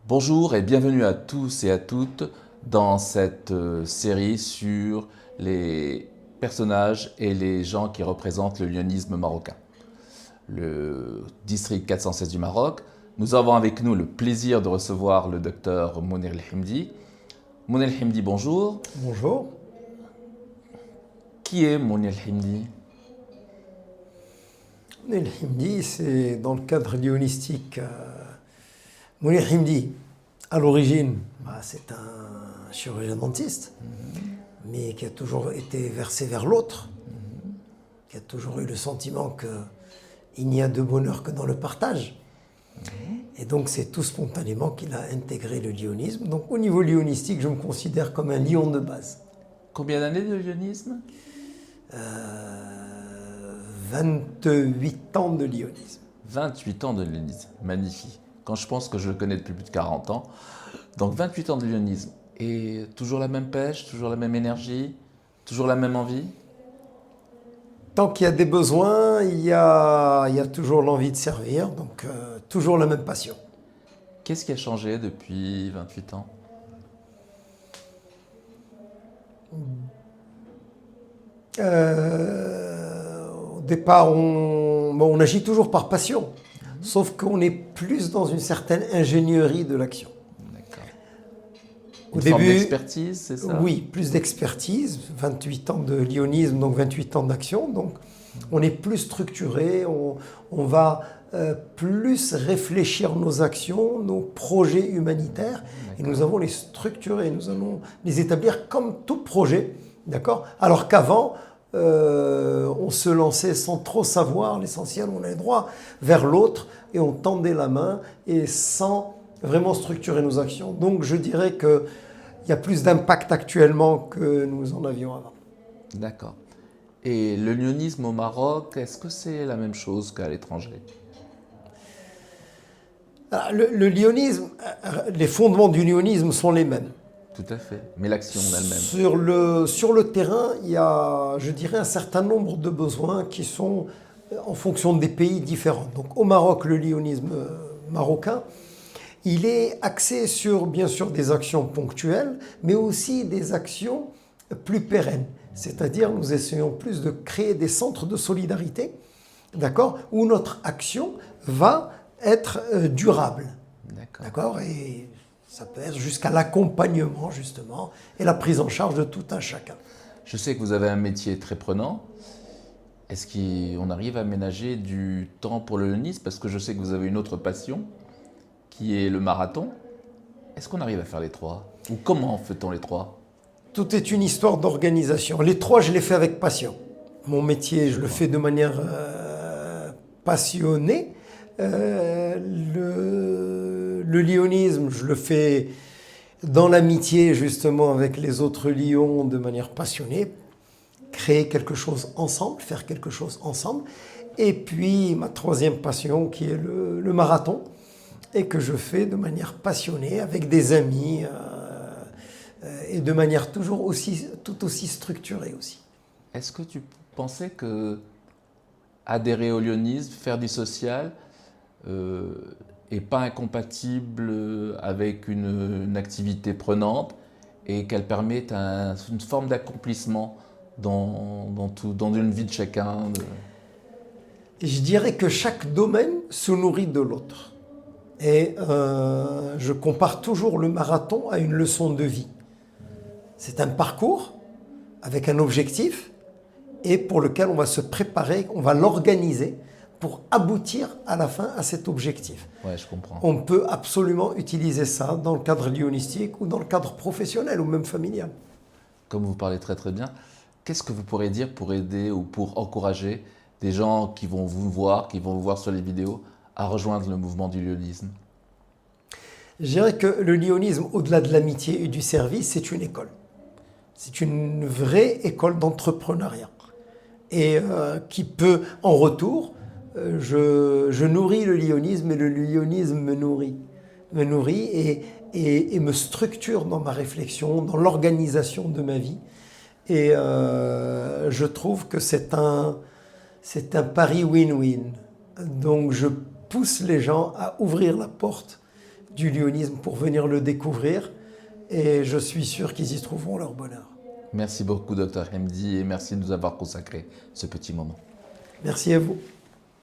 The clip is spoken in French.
Bonjour et bienvenue à tous et à toutes dans cette série sur les personnages et les gens qui représentent le lionisme marocain. Le district 416 du Maroc, nous avons avec nous le plaisir de recevoir le docteur Mounir El Himdi. Mounir El Himdi, bonjour. Bonjour. Qui est Mounir El Himdi? Mounir Himdi, c'est dans le cadre lionistique. Mounir Himdi, à l'origine, c'est un chirurgien dentiste, mais qui a toujours été versé vers l'autre, qui a toujours eu le sentiment qu'il n'y a de bonheur que dans le partage. Et donc c'est tout spontanément qu'il a intégré le lionisme. Donc au niveau lionistique, je me considère comme un lion de base. Combien d'années de lionisme? 28 ans de lionisme. 28 ans de lionisme, magnifique. Quand je pense que je le connais depuis plus de 40 ans. Donc 28 ans de lionisme. Et toujours la même pêche, toujours la même énergie, toujours la même envie? Tant qu'il y a des besoins, il y a toujours l'envie de servir, donc toujours la même passion. Qu'est-ce qui a changé depuis 28 ans? Au départ, on agit toujours par passion, sauf qu'on est plus dans une certaine ingénierie de l'action. D'accord. Au Une forme début, d'expertise, c'est ça? oui, plus d'expertise, 28 ans de lionisme, donc 28 ans d'action, donc on est plus structuré, on va plus réfléchir nos actions, nos projets humanitaires, et nous allons les structurer, nous allons les établir comme tout projet, d'accord? Alors qu'avant, on se lançait sans trop savoir l'essentiel, on allait droit vers l'autre, et on tendait la main, et sans vraiment structurer nos actions. Donc je dirais qu'il y a plus d'impact actuellement que nous en avions avant. D'accord. Et le lionisme au Maroc, est-ce que c'est la même chose qu'à l'étranger? Alors, le lionisme, les fondements du lionisme sont les mêmes. Tout à fait. Mais l'action en elle-même. Sur le terrain, il y a, je dirais, un certain nombre de besoins qui sont en fonction des pays différents. Donc au Maroc, le lionisme marocain, il est axé sur, bien sûr, des actions ponctuelles, mais aussi des actions plus pérennes. C'est-à-dire, nous essayons plus de créer des centres de solidarité, d'accord, où notre action va être durable, D'accord. d'accord, et ça peut être jusqu'à l'accompagnement, justement, et la prise en charge de tout un chacun. Je sais que vous avez un métier très prenant. Est-ce qu'on arrive à aménager du temps pour le lionisme? Parce que je sais que vous avez une autre passion, qui est le marathon. Est-ce qu'on arrive à faire les trois? Ou comment fait-on les trois? Tout est une histoire d'organisation. Les trois, je les fais avec passion. Mon métier, je le fais de manière passionnée. Le lionisme, je le fais dans l'amitié, justement, avec les autres lions, de manière passionnée. Créer quelque chose ensemble, faire quelque chose ensemble. Et puis, ma troisième passion, qui est le marathon, et que je fais de manière passionnée, avec des amis, et de manière toujours tout aussi structurée aussi. Est-ce que tu pensais que adhérer au lionisme, faire du social, est pas incompatible avec une activité prenante et qu'elle permet une forme d'accomplissement dans une vie de chacun? Et je dirais que chaque domaine se nourrit de l'autre. Et je compare toujours le marathon à une leçon de vie. C'est un parcours avec un objectif et pour lequel on va se préparer, on va l'organiser pour aboutir à la fin à cet objectif. Ouais, je comprends. On peut absolument utiliser ça dans le cadre lionistique ou dans le cadre professionnel ou même familial. Comme vous parlez très très bien, qu'est-ce que vous pourrez dire pour aider ou pour encourager des gens qui vont vous voir sur les vidéos, à rejoindre le mouvement du lionisme? Je dirais que le lionisme, au-delà de l'amitié et du service, c'est une école. C'est une vraie école d'entrepreneuriat. Et qui peut, en retour, je nourris le lionisme et le lionisme me nourrit et me structure dans ma réflexion, dans l'organisation de ma vie. Et je trouve que c'est un pari win-win. Donc je pousse les gens à ouvrir la porte du lyonisme pour venir le découvrir. Et je suis sûr qu'ils y trouveront leur bonheur. Merci beaucoup, Dr Hamdi, et merci de nous avoir consacré ce petit moment. Merci à vous.